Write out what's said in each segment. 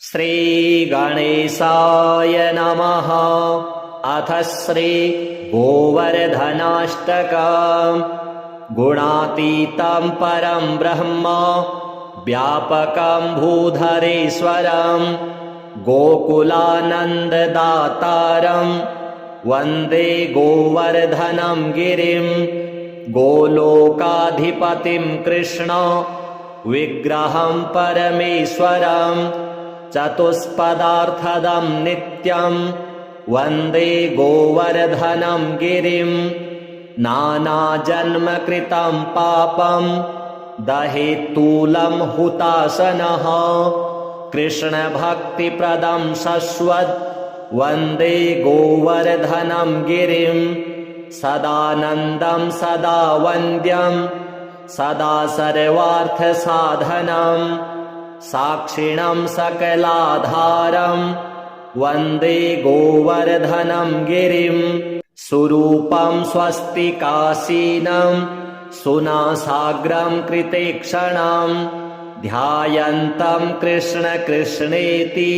श्रीगणेशाय नमः। अथ श्री गोवर्धनाष्टकम्। गुणातीतं परं ब्रह्म व्यापकं भूधरेश्वरं गोकुलानन्ददातारं वन्दे गोवर्धनं गिरिं। गोलोकाधिपतिं कृष्ण विग्रहं परमेश्वरं चतुष्पदार्थदं नित्यं वन्दे गोवर्धनं गिरिं। नानाजन्मकृतं पापं दहेत्तूलं हुताशनः कृष्णभक्तिप्रदं शश्वत् वन्दे गोवर्धनं गिरिं। सदानन्दं सदा वन्द्यं सदा सर्वार्थसाधनं साक्षिणं सकलाधारं वन्दे गोवर्धनं गिरिं। सुरूपं स्वस्तिकासीनं सुनासाग्रं कृतेक्षणं ध्यायन्तं कृष्ण कृष्णेति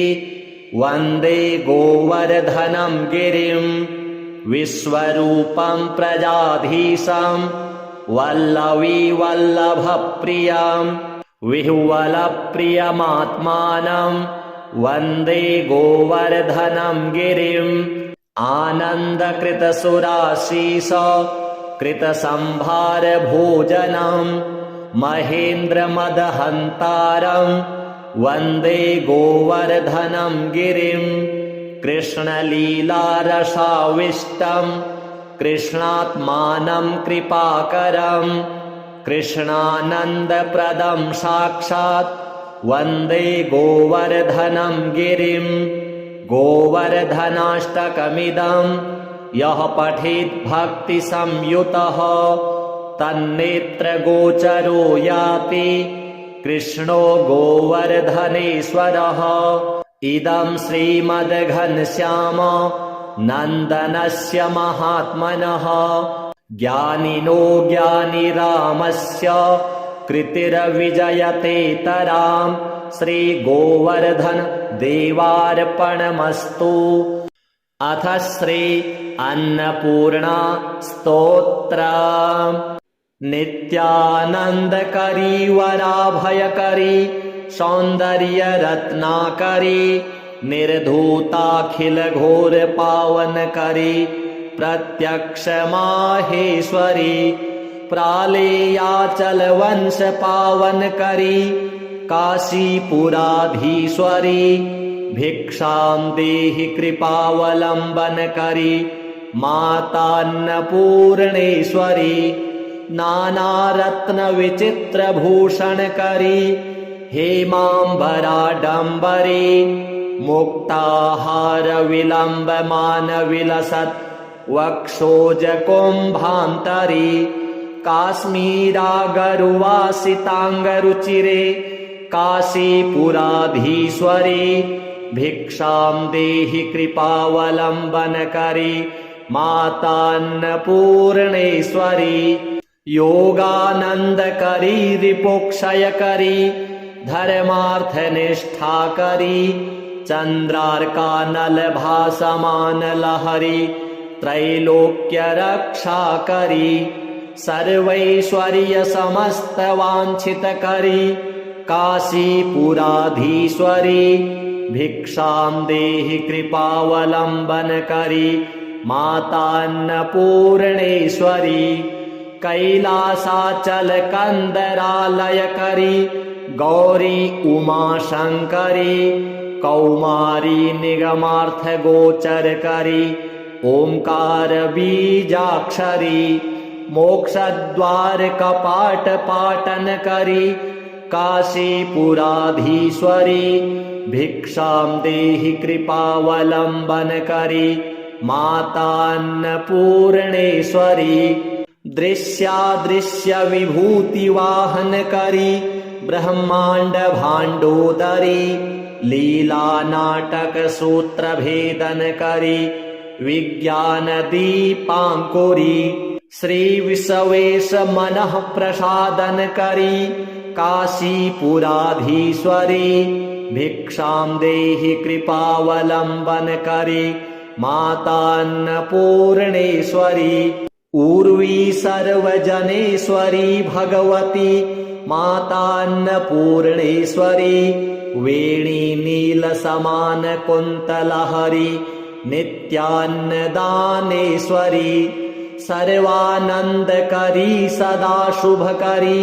वन्दे गोवर्धनं गिरिं। विश्वरूपं प्रजाधीशं वल्लवी वल्लभप्रियं विह्वलप्रियमात्मानं वन्दे गोवर्धनं गिरिं। आनन्दकृतसुराशीष कृतसंभारभोजनं महेन्द्रमदहन्तारं वन्दे गोवर्धनं गिरिं। कृष्णलीलारसाविष्टं कृष्णात्मानं कृपाकरं कृष्णानन्दप्रदं साक्षात् वन्दे गोवर्धनं गिरिं। गोवर्धनाष्टकमिदं यः पठेत् भक्तिसंयुतः तन्नेत्रगोचरो याति कृष्णो गोवर्धनेश्वरः। इदं श्रीमद्घनश्याम नन्दनस्य महात्मनः ज्ञानिनो ज्ञानिरामस्य कृतिर्विजयतेतरां श्रीगोवर्धन देवार्पणमस्तु। अथ श्री अन्नपूर्णा स्तोत्र। नित्यानन्दकरी वराभयकरी सौन्दर्यरत्नाकरी निर्धूताखिलघोरपावनकरी प्रत्यक्ष माहेश्वरी प्रालेयाचलवंशपावनकरी काशीपुराधीश्वरी भिक्षां देहि कृपावलम्बनकरी मातान्नपूर्णेश्वरी नानारत्नविचित्रभूषणकरी हेमाम्बराडम्बरी मुक्ताहारविलम्बमानविलसत् वक्षोजकुम्भान्तरी काश्मीरागरुवासिताङ्गरुचिरे काशीपुराधीश्वरी भिक्षां देहि कृपावलम्बनकरी मातान्नपूर्णेश्वरी योगानन्दकरी रिपुक्षयकरी धर्मार्थनिष्ठाकरी चन्द्रार्कानलभासमानलहरी त्रैलोक्यरक्षाकरी सर्वैश्वर्यसमस्तवाञ्छितकरी काशीपुराधीश्वरी भिक्षां देहि कृपावलम्बनकरी मातान्नपूर्णेश्वरी कैलासाचलकन्दरालयकरी गौरी उमाशङ्करी कौमारी निगमार्थगोचरकरी ओङ्कारबीजाक्षरी मोक्षद्वारकपाटपाटनकरी काशीपुराधीश्वरी भिक्षां देहि कृपावलम्बनकरी मातान्नपूर्णेश्वरी दृश्यादृश्यविभूतिवाहनकरी ब्रह्माण्डभाण्डोदरी लीलानाटकसूत्रभेदनकरी विज्ञानदीपाङ्कुरी श्रीविश्वेशमनःप्रसादनकरी काशीपुराधीश्वरी भिक्षां देहि कृपावलम्बन करी मातान्नपूर्णेश्वरी उर्वी सर्वजनेश्वरी भगवती मातान्नपूर्णेश्वरी वेणी नीलसमान कुन्तलहरी नित्यान्नदानेश्वरी सर्वानन्दकरी सदा शुभकरी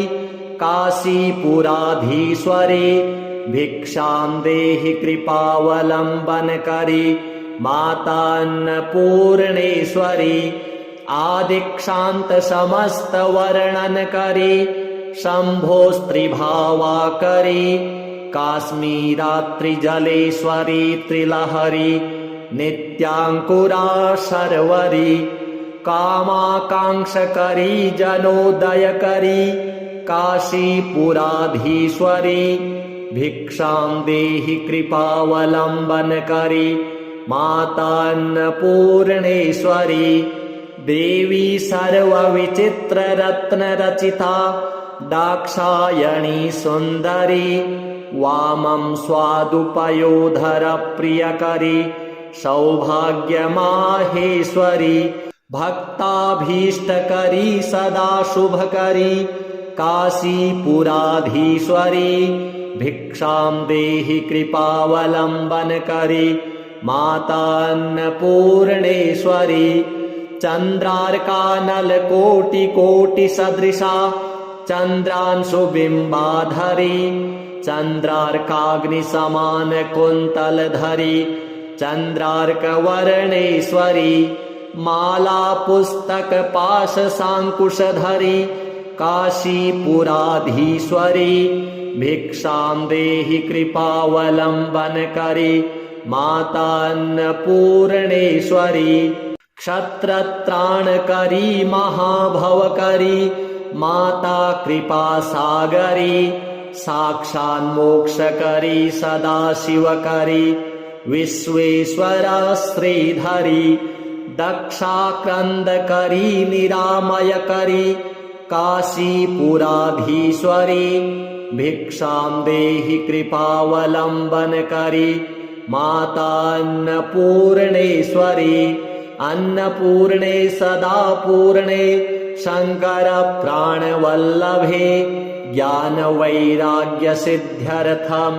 काशीपुराधीश्वरी भिक्षां देहि कृपावलम्बनकरी मातान्नपूर्णेश्वरी आदिक्षान्त समस्त वर्णनकरी शम्भोस्त्रिभावाकरी काश्मीरात्रिजलेश्वरी त्रिलहरी नित्याङ्कुरा शर्वरी कामाकाङ्क्षकरी जनोदयकरी काशीपुराधीश्वरी भिक्षां देहि कृपावलम्बनकरी मातान्नपूर्णेश्वरी देवी सर्वविचित्ररत्नरचिता दाक्षायणी सुन्दरी वामं स्वादुपयोधरप्रियकरी सौभाग्यमाहेश्वरी भक्ताभीष्टकरी सदा शुभकरी काशीपुराधीश्वरी भिक्षां देहि कृपावलम्बनकरी मातान्नपूर्णेश्वरी चन्द्रार्कानलकोटिकोटिसदृशा चन्द्रांशुबिम्बाधरी चन्द्रार्काग्निसमानकुन्तलधरी चन्द्रार्कवर्णेश्वरी मालापुस्तकपाशसाङ्कुशधरी काशीपुराधीश्वरी भिक्षां देहि कृपावलम्बनकरी मातान्नपूर्णेश्वरी क्षत्रत्राणकरी महाभवकरी माता कृपासागरी साक्षान्मोक्षकरी सदाशिवकरी विश्वेश्वरा श्रीधरी दक्षाक्रन्दकरी निरामयकरी काशीपुराधीश्वरी भिक्षां देहि कृपावलम्बनकरी मातान्नपूर्णेश्वरी अन्नपूर्णे सदा पूर्णे शङ्करप्राणवल्लभे ज्ञानवैराग्यसिद्ध्यर्थं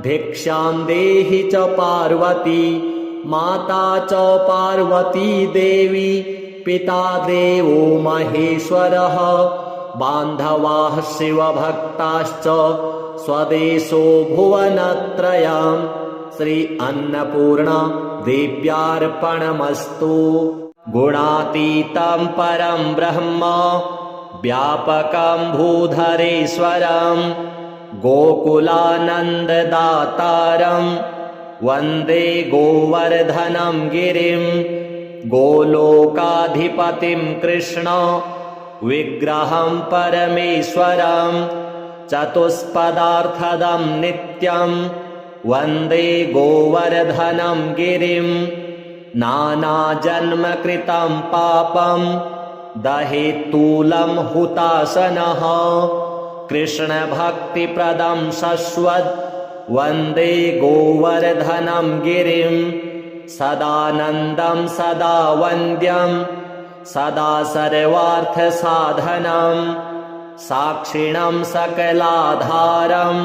भिक्षां देहि च पार्वती माता च पार्वती देवी पिता देवो महेश्वरः बान्धवाः शिवभक्ताश्च स्वदेशो भुवनत्रयं श्री अन्नपूर्णा देव्यार्पणमस्तु गुणातीतं परं ब्रह्म व्यापकं भूधरेश्वरं गोकुलानन्ददातारं वन्दे गोवर्धनं गिरिं गोलोकाधिपतिं कृष्ण विग्रहं परमेश्वरं चतुष्पदार्थदं नित्यं वन्दे गोवर्धनं गिरिं नानाजन्मकृतं पापं दहेत्तूलं हुताशनः कृष्णभक्तिप्रदं शश्वत् वन्दे गोवर्धनं गिरिं सदानन्दं सदा वन्द्यं सदा सर्वार्थसाधनं साक्षिणं सकलाधारं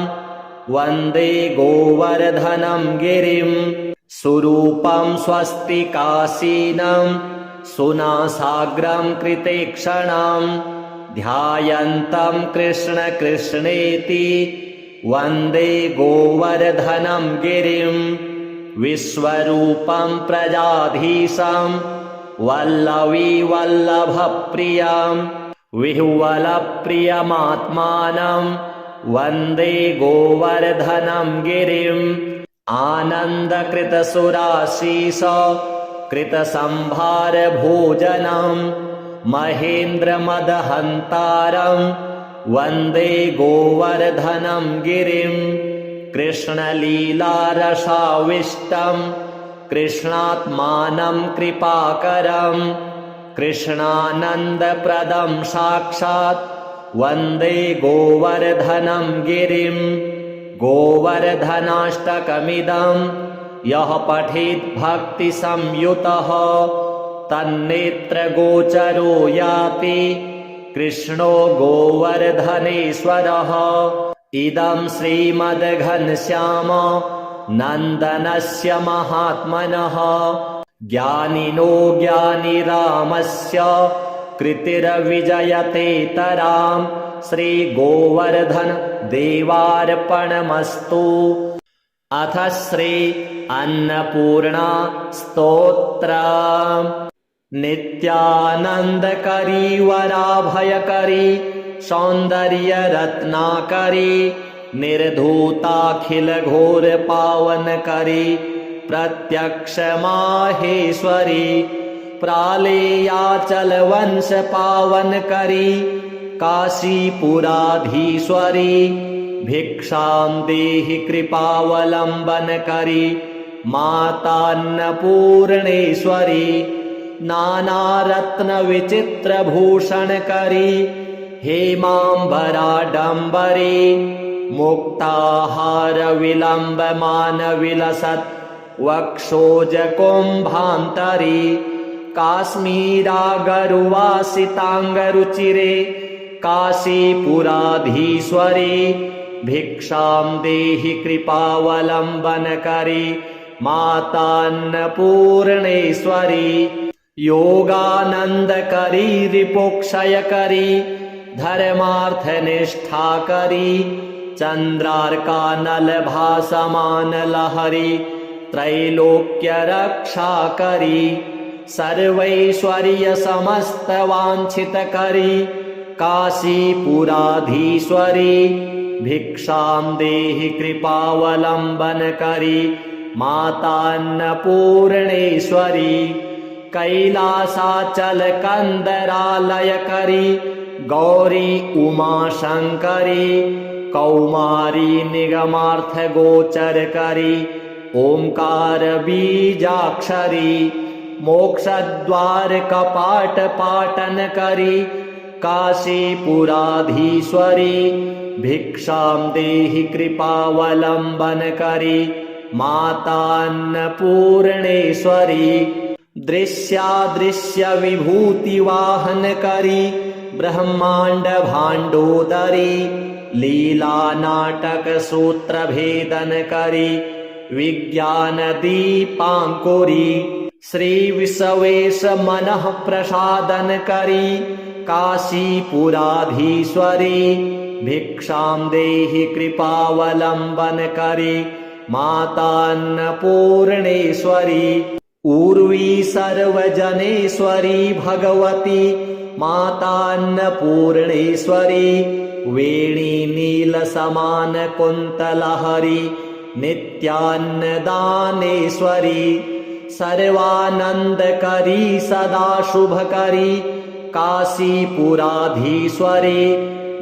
वन्दे गोवर्धनं गिरिं सुरूपं स्वस्तिकासीनं सुनासाग्रं कृतेक्षणं ध्यायन्तं कृष्ण कृष्णेति वन्दे गोवर्धनं गिरिं विश्वरूपं प्रजाधीशं वल्लवी वल्लभप्रियं विह्वलप्रियमात्मानं वन्दे गोवर्धनं गिरिं आनन्दकृतसुराशीष कृतसंभारभोजनं महेन्द्रमदहन्तारं वन्दे गोवर्धनं गिरिं कृष्णलीलारसाविष्टं कृष्णात्मानं कृपाकरं कृष्णानन्दप्रदं साक्षात् वन्दे गोवर्धनं गिरिं गोवर्धनाष्टकमिदं यः पठेत् भक्तिसंयुतः तन्नेत्रगोचरो याति कृष्णो गोवर्धनेश्वरः। इदं श्रीमद्घनश्याम नन्दनस्य महात्मनः ज्ञानिनो ज्ञानिरामस्य कृतिर्विजयतेतरां श्रीगोवर्धन देवार्पणमस्तु। अथ श्री अन्नपूर्णा स्तोत्रम्। नित्यानन्दकरी वराभयकरी सौन्दर्यरत्नाकरी निर्धूताखिलघोरपावनकरी प्रत्यक्ष माहेश्वरी प्रालेयाचलवंशपावनकरी काशीपुराधीश्वरी भिक्षां देहि कृपावलम्बनकरी मातान्नपूर्णेश्वरी नानारत्नविचित्रभूषणकरी हेमाम्बराडम्बरी मुक्ताहारविलम्बमानविलसत् वक्षोजकुम्भान्तरी काश्मीरागरुवासिताङ्गरुचिरे काशीपुराधीश्वरी भिक्षां देहि कृपावलम्बनकरी मातान्नपूर्णेश्वरी योगानन्दकरी रिपुक्षयकरी धर्मार्थनिष्ठाकरी चन्द्रार्कानलभासमानलहरी त्रैलोक्यरक्षाकरी सर्वैश्वर्यसमस्तवाञ्छितकरी काशीपुराधीश्वरी भिक्षां देहि कृपावलम्बनकरी मातान्नपूर्णेश्वरी कैलासाचलकन्दरालयकरी गौरी उमाशङ्करी कौमारी निगमार्थगोचरकरी ओङ्कारबीजाक्षरी मोक्षद्वारकपाटपाटनकरी काशीपुराधीश्वरी भिक्षां देहि कृपावलम्बनकरी मातान्नपूर्णेश्वरी दृश्यादृश्यविभूतिवाहनकरी ब्रह्माण्डभाण्डोदरी लीलानाटकसूत्रभेदनकरी विज्ञानदीपाङ्कुरी श्रीविश्वेशमनःप्रसादनकरी काशीपुराधीश्वरी भिक्षां देहि कृपावलम्बनकरी मातान्नपूर्णेश्वरी उर्वी सर्वजनेश्वरी भगवती मातान्नपूर्णेश्वरी वेणी नीलसमानकुन्तलहरी नित्यान्नदानेश्वरी सर्वानन्दकरी सदा शुभकरी काशीपुराधीश्वरी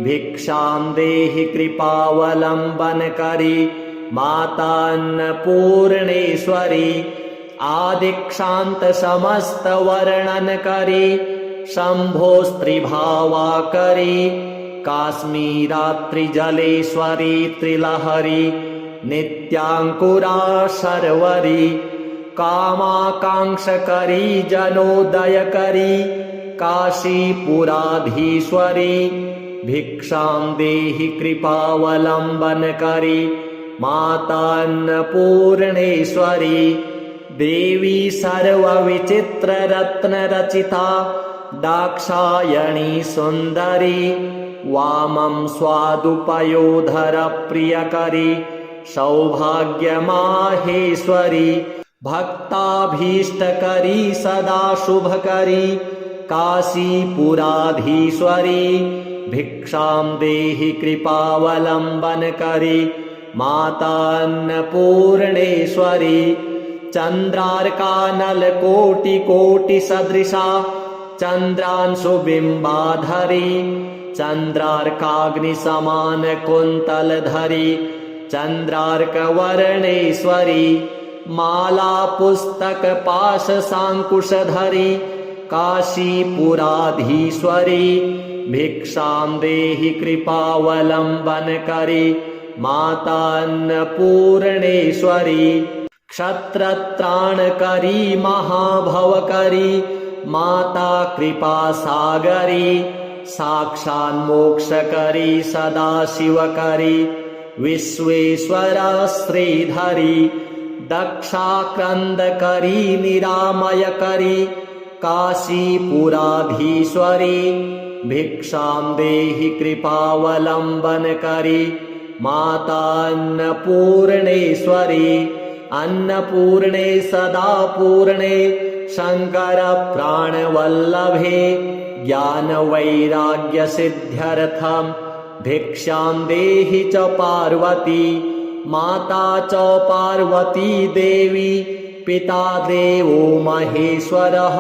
भिक्षां देहि कृपावलम्बनकरी मातान्नपूर्णेश्वरी आदिक्षान्तसमस्तवर्णनकरी शम्भोस्त्रिभावाकरी काश्मीरात्रिजलेश्वरी त्रिलहरी नित्याङ्कुरा शर्वरी कामाकाङ्क्षकरी जनोदयकरी काशीपुराधीश्वरी भिक्षां देहि कृपावलम्बनकरी मातान्नपूर्णेश्वरी देवी सर्वविचित्ररत्नरचिता दाक्षायणी सुन्दरी वामं स्वादुपयोधरप्रियकरी सौभाग्यमाहेश्वरी भक्ताभीष्टकरी सदा शुभकरी काशीपुराधीश्वरी भिक्षां देहि कृपावलम्बनकरी मातान्नपूर्णेश्वरी चन्द्रार्कानलकोटिकोटिसदृशा चन्द्रांशुबिम्बाधरी चन्द्रार्काग्निसमानकुन्तलधरी चन्द्रार्कवर्णेश्वरी मालापुस्तकपाशसाङ्कुशधरी काशीपुराधीश्वरी भिक्षां देहि कृपावलम्बनकरी मातान्नपूर्णेश्वरी क्षत्रत्राणकरी महाभवकरी माता कृपासागरी साक्षान्मोक्षकरी सदाशिवकरी विश्वेश्वरा श्रीधरी दक्षाक्रन्दकरी निरामयकरी काशीपुराधीश्वरी भिक्षां देहि कृपावलम्बनकरी मातान्नपूर्णेश्वरी अन्नपूर्णे सदा पूर्णे शङ्करप्राणवल्लभे ज्ञानवैराग्यसिद्ध्यर्थं भिक्षां देहि च पार्वती माता च पार्वती देवी पिता देवो महेश्वरः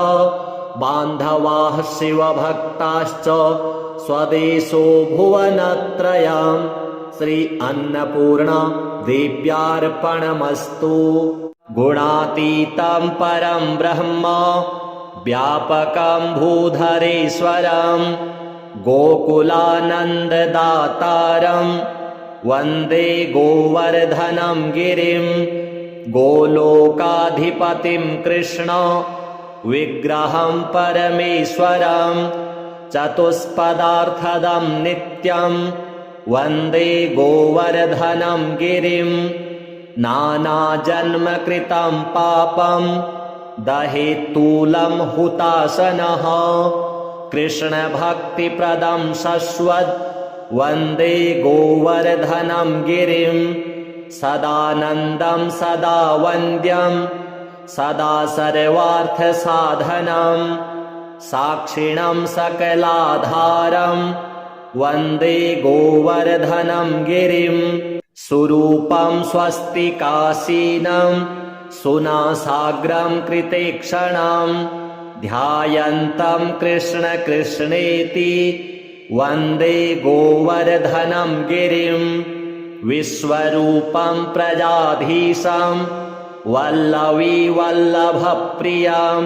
बान्धवाः शिवभक्ताश्च स्वदेशो भुवनत्रयम् श्री अन्नपूर्णा देव्यार्पणमस्तु गुणातीतं परं ब्रह्म व्यापकं भूधरेश्वरं गोकुलानन्ददातारं वन्दे गोवर्धनं गिरिं गोलोकाधिपतिं कृष्ण विग्रहं परमेश्वरं चतुष्पदार्थदं नित्यं वन्दे गोवर्धनं गिरिं नानाजन्मकृतं पापं दहेत्तूलं हुताशनः कृष्णभक्तिप्रदं शश्वत् वन्दे गोवर्धनं गिरिं सदानन्दं सदा वन्द्यं सदा सर्वार्थसाधनं साक्षिणं सकलाधारं वन्दे गोवर्धनं गिरिं सुरूपं स्वस्तिकासीनं सुनासाग्रं कृतेक्षणं ध्यायन्तं कृष्ण कृष्णेति वन्दे गोवर्धनं गिरिं विश्वरूपं प्रजाधीशं वल्लवी वल्लभप्रियं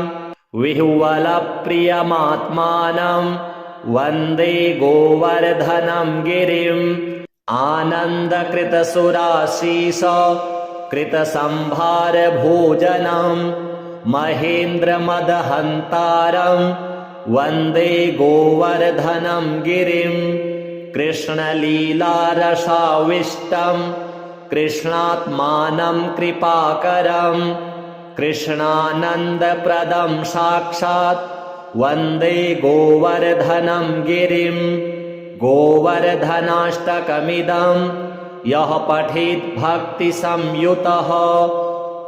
विह्वलप्रियमात्मानं वन्दे गोवर्धनं गिरिं आनन्दकृतसुराशीष कृतसंभारभोजनं महेन्द्रमदहन्तारं वन्दे गोवर्धनं गिरिं कृष्णलीलारसाविष्टं कृष्णात्मानं कृपाकरं कृष्णानन्दप्रदं साक्षात् वन्दे गोवर्धनं गिरिं गोवर्धनाष्टकमिदं यः पठेत् भक्तिसंयुतः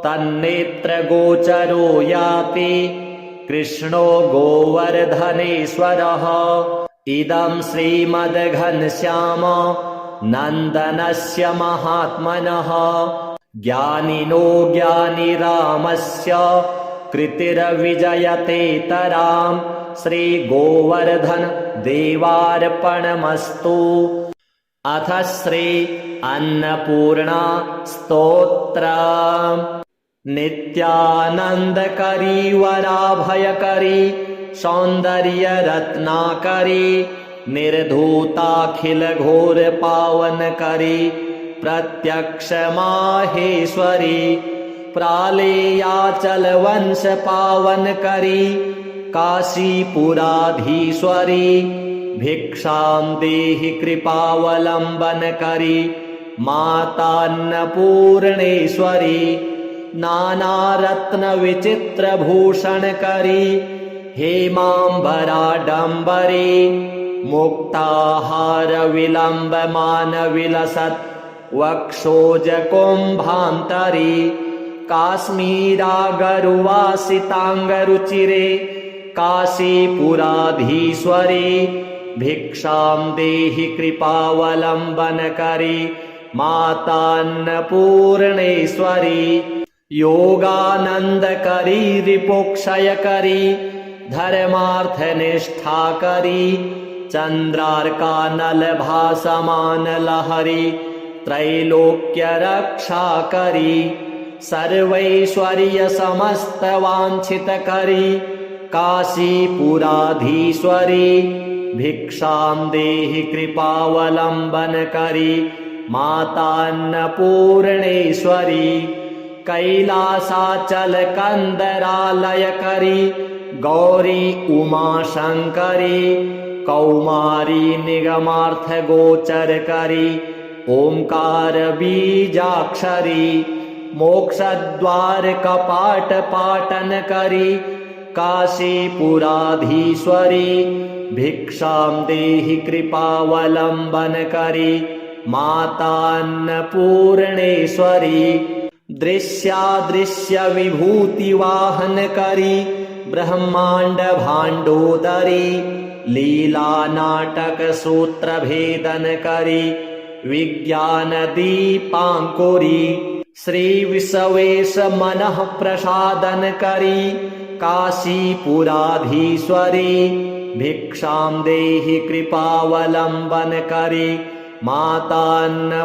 तन्नेत्रगोचरो याति कृष्णो गोवर्धनेश्वरः इदं श्रीमद्घनश्याम नन्दनस्य महात्मनः ज्ञानिनो ज्ञानिरामस्य कृतिर्विजयतेतरां श्रीगोवर्धन देवार्पणमस्तु। अथ श्री अन्नपूर्णा स्तोत्रम्। नित्यानन्दकरी वराभयकरी सौन्दर्यरत्नाकरी निर्धूताखिलघोरपावनकरी प्रत्यक्षमाहेश्वरी प्रालेयाचलवंशपावनकरी काशीपुराधीश्वरी भिक्षां देहि कृपावलम्बनकरी मातान्नपूर्णेश्वरी नानारत्नविचित्रभूषणकरी हेमाम्बराडम्बरी मुक्ताहारविलम्बमानविलसत् वक्षोजकुम्भान्तरी काश्मीरागरुवासिताङ्गरुचिरे काशीपुराधीश्वरी भिक्षां देहि कृपावलम्बनकरी मातान्नपूर्णेश्वरी योगानन्दकरी रिपुक्षयकरी धर्मार्थनिष्ठाकरी चन्द्रार्कानलभासमानलहरी त्रैलोक्यरक्षाकरी सर्वैश्वर्यसमस्तवाञ्छितकरी काशीपुराधीश्वरी भिक्षां देहि कृपावलम्बनकरी मातान्नपूर्णेश्वरी कैलासाचलकन्दरालयकरी गौरी उमाशङ्करी कौमारी निगमार्थगोचरकरी ओंकार बीजाक्षरी मोक्षद्वारकपाटपाटनकरी काशीपुराधीश्वरी भिक्षां देहि कृपावलम्बनकरी मातान्नपूर्णेश्वरी दृश्यादृश्यविभूतिवाहनकरी ब्रह्माण्डभाण्डोदरी लीलानाटकसूत्रभेदनकरी विज्ञानदीपाङ्कुरी श्रीविश्वेशमनः प्रसादनकरी काशीपुराधीश्वरी भिक्षां देहि कृपावलम्बनकरी मातान्नपूर्णेश्वरी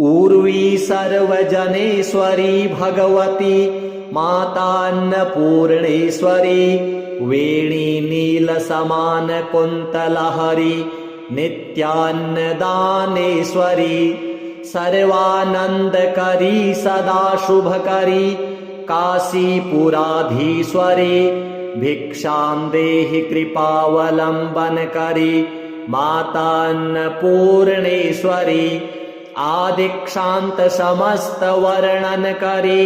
उर्वी सर्वजनेश्वरी भगवती मातान्नपूर्णेश्वरी वेणी नीलसमानकुन्तलहरी नित्यान्नदानेश्वरी सर्वानन्दकरी सदा शुभकरी काशीपुराधीश्वरी भिक्षां देहि कृपावलम्बनकरी मातान्नपूर्णेश्वरी आदिक्षान्त समस्तवर्णनकरी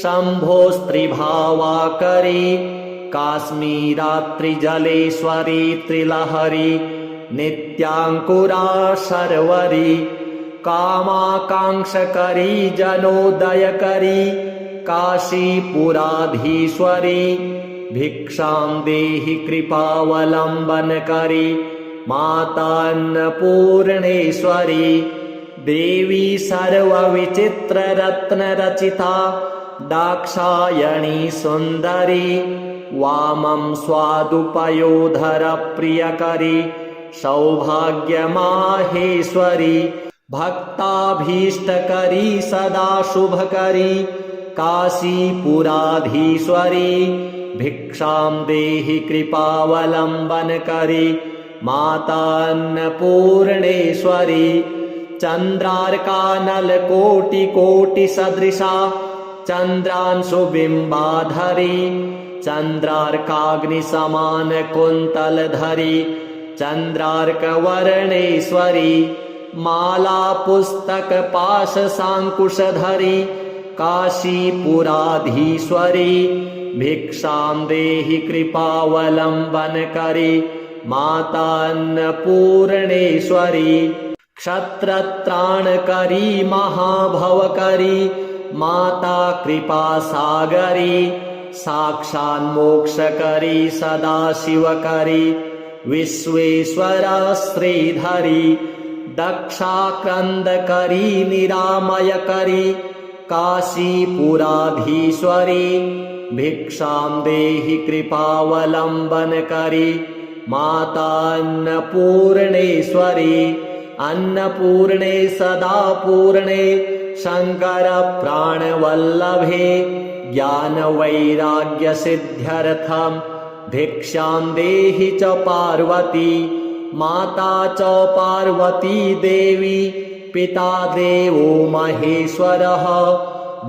शम्भोस्त्रिभावाकरी काश्मीरात्रिजलेश्वरी त्रिलहरी नित्याङ्कुरा शर्वरी कामाकाङ्क्षकरी जनोदयकरी काशीपुराधीश्वरी भिक्षां देहि कृपावलम्बनकरी मातान्नपूर्णेश्वरी देवी सर्वविचित्ररत्नरचिता दाक्षायणी सुन्दरी वामं स्वादुपयोधरप्रियकरी सौभाग्यमाहेश्वरी भक्ताभीष्टकरी सदा शुभकरी काशीपुराधीश्वरी भिक्षां देहि कृपावलम्बनकरी मातान्नपूर्णेश्वरी चन्द्रार्कानलकोटिकोटिसदृशा चन्द्रांशुबिम्बाधरी चन्द्रार्काग्निसमानकुन्तलधरी चन्द्रार्कवर्णेश्वरी मालापुस्तकपाशसाङ्कुशधरी काशीपुराधीश्वरी भिक्षां देहि कृपावलम्बनकरी मातान्नपूर्णेश्वरी क्षत्रत्राणकरी महाभवकरी माता कृपासागरी साक्षान्मोक्षकरी सदाशिवकरी विश्वेश्वरा श्रीधरी दक्षाक्रन्दकरी निरामयकरी काशीपुराधीश्वरी भिक्षां देहि कृपावलम्बनकरी मातान्नपूर्णेश्वरी अन्नपूर्णे सदा पूर्णे शङ्करप्राणवल्लभे ज्ञानवैराग्यसिद्ध्यर्थं भिक्षां देहि च पार्वती माता च पार्वती देवी पिता देवो महेश्वरः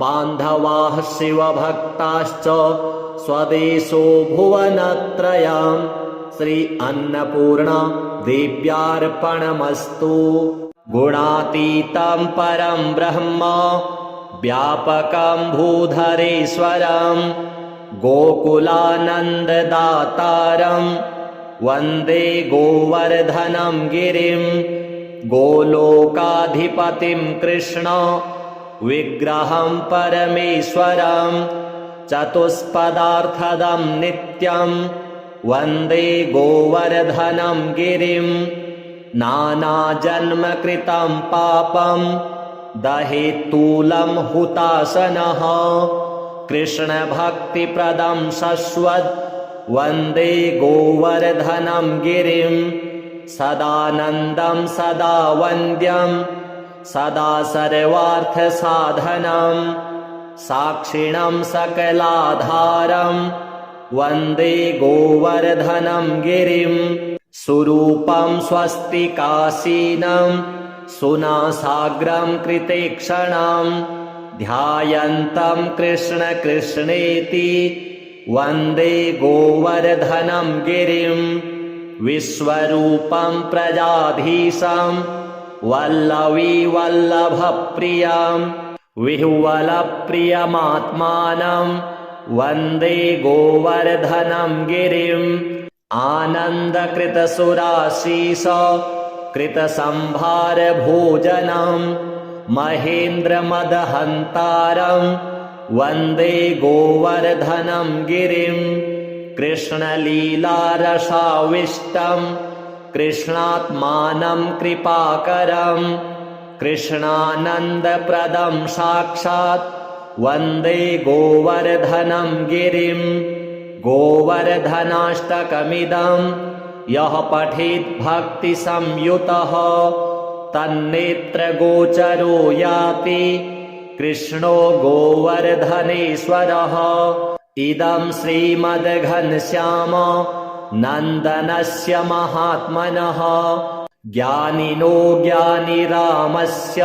बान्धवाः शिवभक्ताश्च स्वदेशो भुवनत्रयम् श्री अन्नपूर्णा देव्यार्पणमस्तु। गुणातीतं परं ब्रह्म व्यापकं भूधरेश्वरं गोकुलानन्ददातारं वन्दे गोवर्धनं गिरिं गोलोकाधिपतिं कृष्ण विग्रहं परमेश्वरं चतुष्पदार्थदं नित्यं वन्दे गोवर्धनं गिरिं नानाजन्मकृतं पापं दहेत्तूलं हुताशनः कृष्णभक्तिप्रदं शश्वत् वन्दे गोवर्धनं गिरिं सदानन्दं सदा वन्द्यं सदा सर्वार्थसाधनं साक्षिणं सकलाधारं वन्दे गोवर्धनं गिरिं सुरूपं स्वस्तिकासीनं सुनासाग्रं कृते क्षणं ध्यायन्तं कृष्ण कृष्णेति वन्दे गोवर्धनं गिरिं विश्वरूपं प्रजाधीशं वल्लवी वल्लभप्रियं विह्वलप्रियमात्मानं वन्दे गोवर्धनं गिरिम् आनन्दकृतसुराशीष कृतसंभारभोजनं महेन्द्रमदहन्तारं वन्दे गोवर्धनं गिरिं कृष्णलीलारसाविष्टं कृष्णात्मानं कृपाकरं कृष्णानन्दप्रदं साक्षात् वन्दे गोवर्धनं गिरिं गोवर्धनाष्टकमिदं यः पठेत् भक्तिसंयुतः तन्नेत्रगोचरो याति कृष्णो गोवर्धनेश्वरः इदं श्रीमद्घनश्याम नन्दनस्य महात्मनः ज्ञानिनो ज्ञानिरामस्य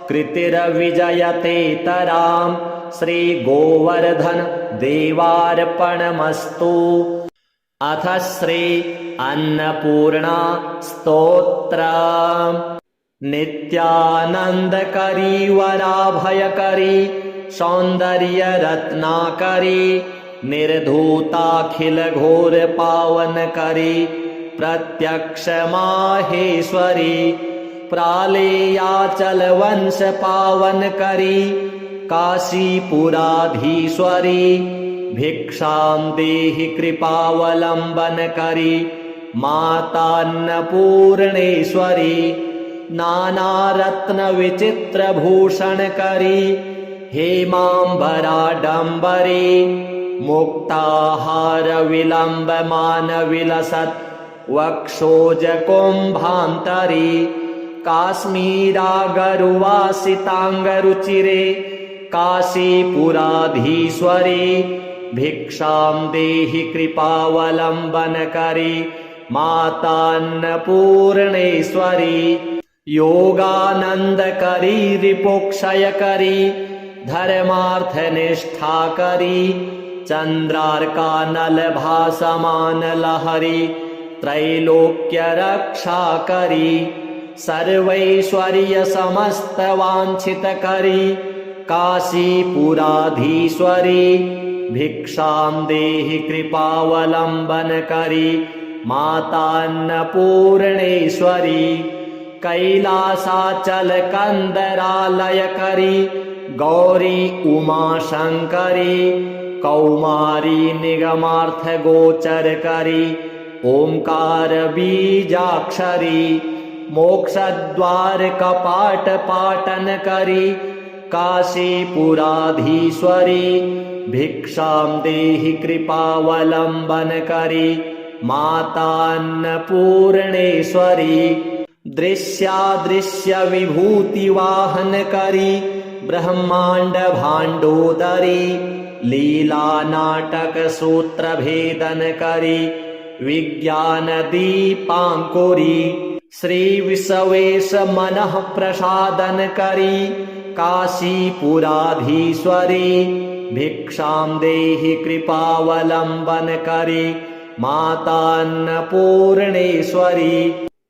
कृतिर्विजयतेतरां श्रीगोवर्धन देवार्पणमस्तु। अथ श्री अन्नपूर्णा स्तोत्र। नित्यानन्दकरी वराभयकरी सौन्दर्यरत्नाकरी निर्धूताखिलघोरपावनकरी प्रत्यक्ष माहेश्वरी प्रालेयाचलवंशपावनकरी काशीपुराधीश्वरी भिक्षां देहि कृपावलम्बनकरी मातान्नपूर्णेश्वरी नानारत्नविचित्रभूषणकरी हेमाम्बराडम्बरी मुक्ताहारविलम्बमानविलसत् वक्षोजकुम्भान्तरी काश्मीरागरुवासिताङ्गरुचिरे काशीपुराधीश्वरी भिक्षां देहि कृपावलम्बनकरी मातान्नपूर्णेश्वरी योगानन्दकरी रिपुक्षयकरी धर्मार्थनिष्ठाकरी चन्द्रार्कानलभासमानलहरी त्रैलोक्यरक्षाकरी सर्वैश्वर्यसमस्तवाञ्छितकरी काशीपुराधीश्वरी भिक्षां देहि कृपावलम्बनकरी मातान्नपूर्णेश्वरी कैलासाचलकन्दरालयकरी गौरी उमाशङ्करी कौमारी निगमार्थगोचरकरी ओङ्कारबीजाक्षरी मोक्षद्वारकपाटपाटनकरी काशीपुराधीश्वरी भिक्षां देहि कृपावलम्बनकरी मातान्नपूर्णेश्वरी दृश्यादृश्यविभूतिवाहनकरी ब्रह्माण्डभाण्डोदरी लीलानाटकसूत्रभेदनकरी विज्ञानदीपाङ्कुरी श्रीविश्वेशमनः प्रसादनकरी काशीपुराधीश्वरी भिक्षां देहि कृपावलम्बनकरी मातान्नपूर्णेश्वरी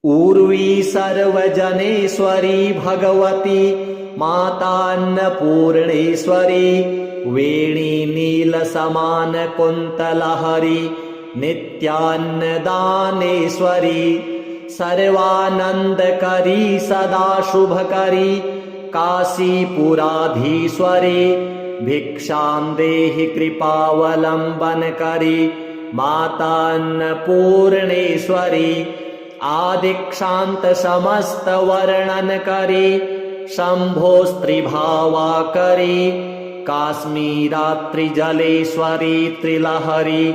उर्वी सर्वजनेश्वरी भगवती मातान्नपूर्णेश्वरी वेणी नीलसमानकुन्तलहरी नित्यान्नदानेश्वरी सर्वानन्दकरी सदा शुभकरी काशीपुराधीश्वरी भिक्षां देहि कृपावलम्बनकरी मातान्नपूर्णेश्वरी आदिक्षान्त समस्तवर्णनकरी शम्भोस्त्रिभावाकरी काश्मीरात्रिजलेश्वरी त्रिलहरी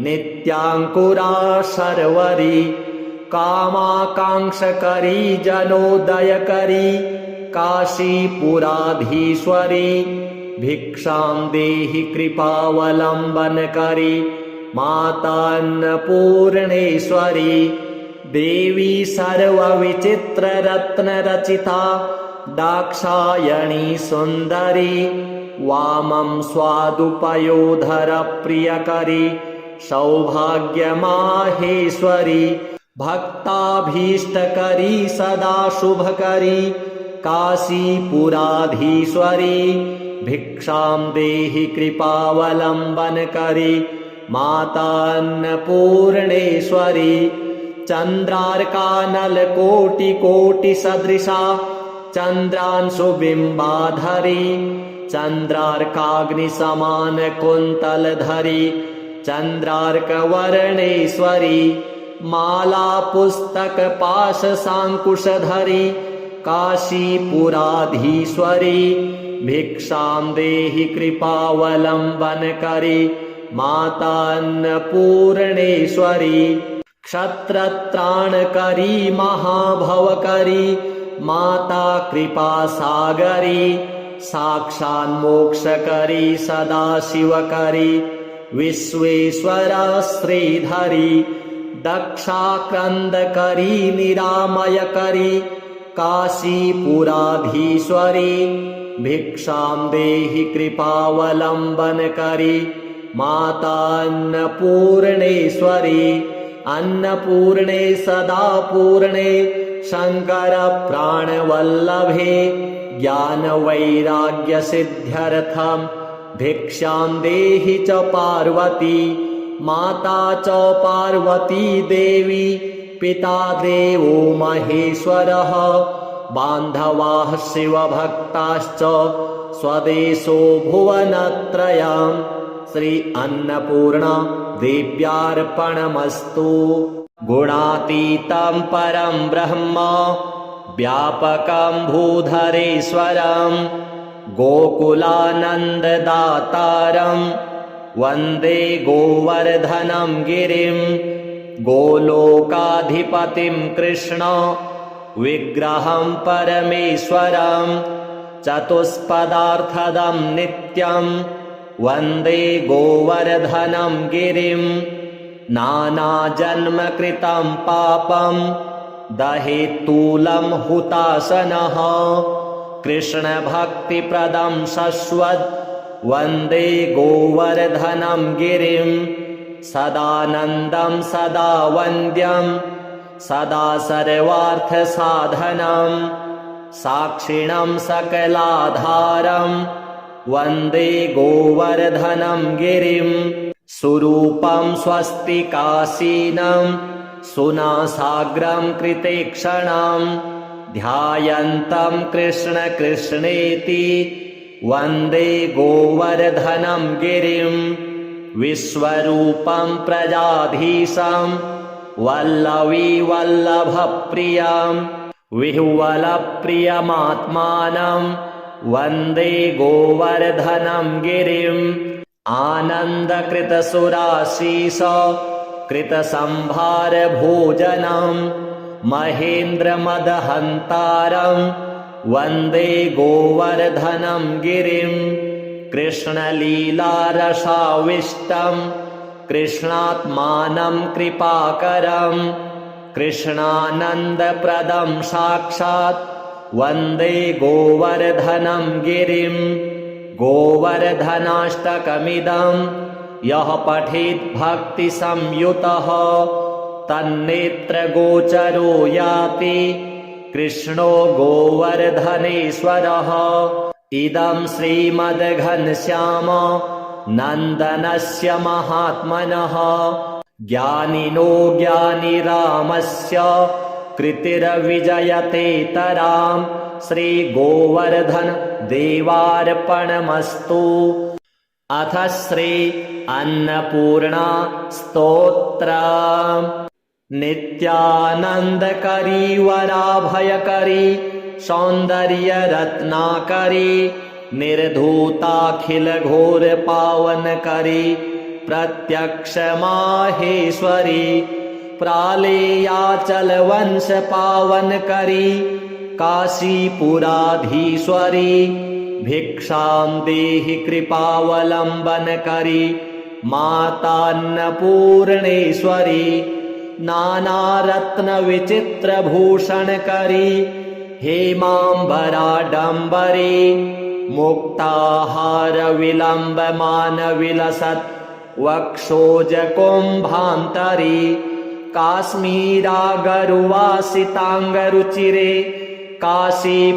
नित्याङ्कुरा शर्वरी कामाकाङ्क्षकरी जनोदयकरी काशीपुराधीश्वरी भिक्षां देहि कृपावलम्बनकरी मातान्नपूर्णेश्वरी देवी सर्वविचित्ररत्नरचिता दाक्षायणी सुन्दरी वामं स्वादुपयोधरप्रियकरी सौभाग्यमाहेश्वरी भक्ताभीष्टकरी सदा शुभकरी काशीपुराधीश्वरी भिक्षां देहि कृपावलम्बनकरी मातान्नपूर्णेश्वरी चन्द्रार्कानलकोटिकोटिसदृशा चन्द्रांशुबिम्बाधरी चन्द्रार्काग्निसमानकुन्तलधरी चन्द्रार्कवर्णेश्वरी मालापुस्तकपाशसाङ्कुशधरी काशीपुराधीश्वरी भिक्षां देहि कृपावलम्बनकरी मातान्नपूर्णेश्वरी क्षत्रत्राणकरी महाभवकरी माता कृपासागरी साक्षान्मोक्षकरी सदाशिवकरी विश्वेश्वरा श्रीधरी दक्षाक्रन्दकरी निरामयकरी काशीपुराधीश्वरी भिक्षां देहि कृपावलम्बनकरी मातान्नपूर्णेश्वरी अन्नपूर्णे सदा पूर्णे शङ्करप्राणवल्लभे ज्ञानवैराग्यसिद्ध्यर्थं भिक्षां देहि च पार्वती माता च पार्वती देवी पिता देवो महेश्वरः बान्धवाः शिवभक्ताश्च स्वदेशो भुवनत्रयं श्री अन्नपूर्णा देव्यार्पणमस्तु। गुणातीतं परं ब्रह्म व्यापकं भूधरेश्वरं गोकुलानन्ददातारं वन्दे गोवर्धनं गिरिं गोलोकाधिपतिं कृष्ण विग्रहं परमेश्वरं चतुष्पदार्थदं नित्यं वन्दे गोवर्धनं गिरिं नानाजन्मकृतं पापं दहेत्तूलं हुताशनः कृष्णभक्तिप्रदं शश्वत् वन्दे गोवर्धनं गिरिं सदानन्दं सदा वन्द्यं सदा सर्वार्थसाधनं साक्षिणं सकलाधारं वन्दे गोवर्धनं गिरिं सुरूपं स्वस्तिकासीनं सुनासाग्रं कृतेक्षणं ध्यायन्तं कृष्ण कृष्णेति वन्दे गोवर्धनं गिरिं विश्वरूपं प्रजाधीशं वल्लवी वल्लभप्रियं विह्वलप्रियमात्मानं वन्दे गोवर्धनं गिरिं आनन्दकृतसुराशीष कृतसंभारभोजनं महेन्द्रमदहन्तारं वन्दे गोवर्धनं गिरिं कृष्णलीलारसाविष्टं कृष्णात्मानं कृपाकरं कृष्णानन्दप्रदं साक्षात् वन्दे गोवर्धनं गिरिं गोवर्धनाष्टकमिदं यः पठेत् भक्तिसंयुतः तन्नेत्रगोचरो याति कृष्णो गोवर्धनेश्वरः इदं श्रीमद्घनश्याम नन्दनस्य महात्मनः ज्ञानिनो ज्ञानिरामस्य कृतिर्विजयतेतरां श्रीगोवर्धन देवार्पणमस्तु। अथ श्री अन्नपूर्णा स्तोत्रम्। नित्यानन्दकरी वराभयकरी सौन्दर्यरत्नाकरी निर्धूताखिलघोरपावनकरी प्रत्यक्षमाहेश्वरी प्रालेयाचलवंशपावनकरी काशीपुराधीश्वरी भिक्षां देहि कृपावलम्बनकरी मातान्नपूर्णेश्वरी नानारत्नविचित्रभूषणकरी हेमाम्बराडम्बरी मुक्ताहारविलम्बमानविलसत् वक्षोजकुम्भान्तरी काश्मीरागरुवासिताङ्गरुचिरे काशीपुराधीश्वरी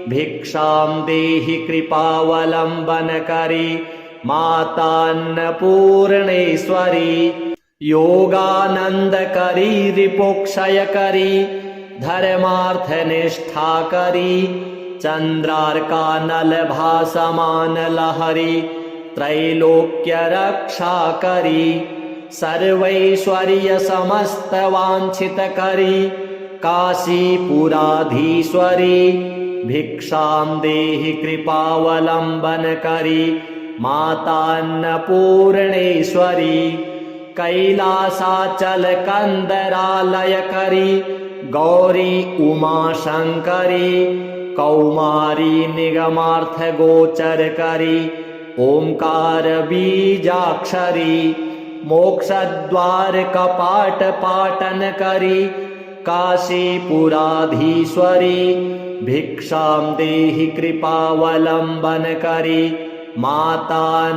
भिक्षां देहि कृपावलम्बनकरी मातान्नपूर्णेश्वरी योगानन्दकरी रिपुक्षयकरी धर्मार्थनिष्ठाकरी चन्द्रार्कानलभासमानलहरी त्रैलोक्यरक्षाकरी सर्वैश्वर्यसमस्तवाञ्छितकरी काशीपुराधीश्वरी भिक्षां देहि कृपावलम्बनकरी मातान्नपूर्णेश्वरी कैलासाचलकन्दरालयकरी गौरी उमाशङ्करी कौमारी निगमार्थगोचरकरी ओङ्कारबीजाक्षरी मोक्षद्वारकपाटपाटनकरी काशीपुराधीश्वरी भिक्षां देहि कृपावलम्बनकरी मातान्नपूर्णेश्वरी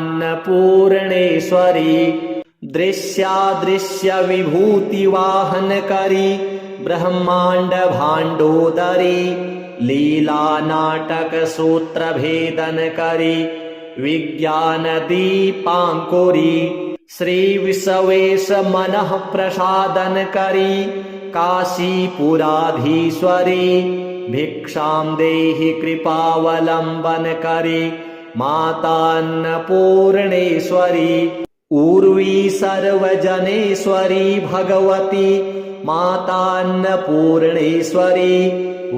दृश्यादृश्यविभूतिवाहनकरी ब्रह्माण्डभाण्डोदरी लीलानाटकसूत्रभेदनकरी विज्ञानदीपाङ्कुरी श्रीविश्वेशमनःप्रसादनकरी काशीपुराधीश्वरी भिक्षां देहि कृपावलम्बनकरी मातान्नपूर्णेश्वरी उर्वी सर्वजनेश्वरी भगवती मातान्नपूर्णेश्वरी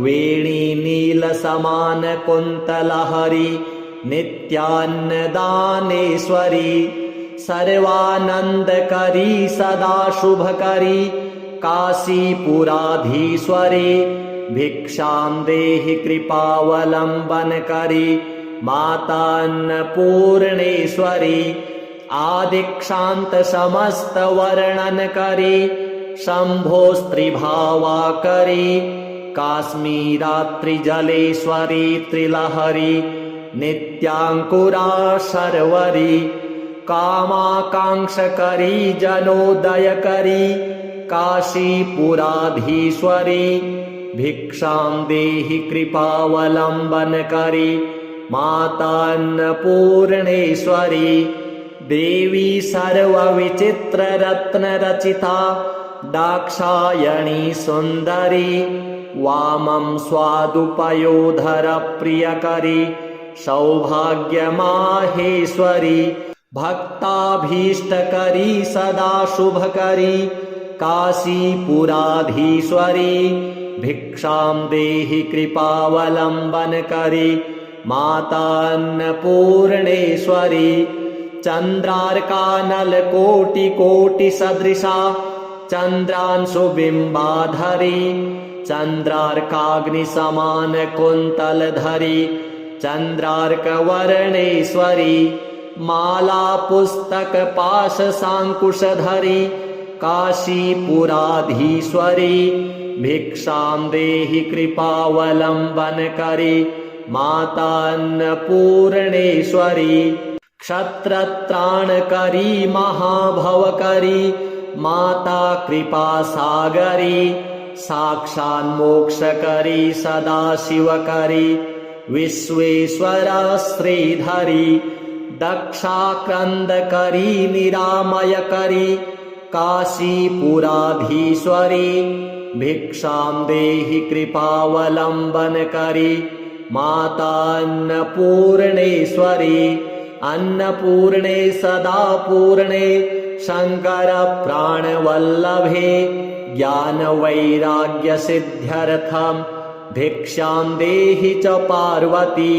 वेणी नीलसमानकुन्तलहरी नित्यान्नदानेश्वरी सर्वानन्दकरी सदा शुभकरी काशीपुराधीश्वरी भिक्षां देहि कृपावलम्बनकरी मातान्नपूर्णेश्वरी आदिक्षान्तसमस्तवर्णनकरी शम्भोस्त्रिभावाकरी काश्मीरात्रिजलेश्वरी त्रिलहरी नित्याङ्कुरा शर्वरी कामाकाङ्क्षकरी जनोदयकरी काशीपुराधीश्वरी भिक्षां देहि कृपावलम्बनकरी मातान्नपूर्णेश्वरी देवी सर्वविचित्ररत्नरचिता दाक्षायणी सुन्दरी वामं स्वादुपयोधरप्रियकरी सौभाग्यमाहेश्वरी भक्ताभीष्टकरी सदा शुभकरी काशीपुराधीश्वरी भिक्षां देहि कृपावलम्बनकरी मातान्नपूर्णेश्वरी चन्द्रार्कानलकोटिकोटिसदृशा चन्द्रांशुबिम्बाधरी चन्द्रार्काग्निसमानकुन्तलधरी चन्द्रार्कवर्णेश्वरी मालापुस्तकपाशसाङ्कुशधरी काशीपुराधीश्वरी भिक्षां देहि कृपावलम्बनकरी मातान्नपूर्णेश्वरी क्षत्रत्राणकरी महाभवकरी माता कृपासागरी साक्षान्मोक्षकरी सदाशिवकरी विश्वेश्वरा श्रीधरी दक्षाक्रन्दकरी निरामयकरी काशीपुराधीश्वरी भिक्षां देहि कृपावलम्बनकरी मातान्नपूर्णेश्वरी अन्नपूर्णे सदा पूर्णे शङ्करप्राणवल्लभे ज्ञानवैराग्यसिद्ध्यर्थं भिक्षां देहि च पार्वती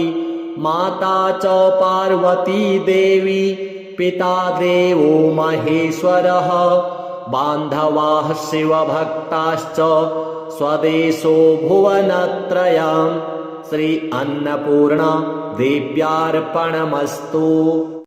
माता च पार्वती देवी पिता देवो महेश्वरः बान्धवाः शिवभक्ताश्च स्वदेशो भुवनत्रयम् श्री अन्नपूर्णा देव्यार्पणमस्तु।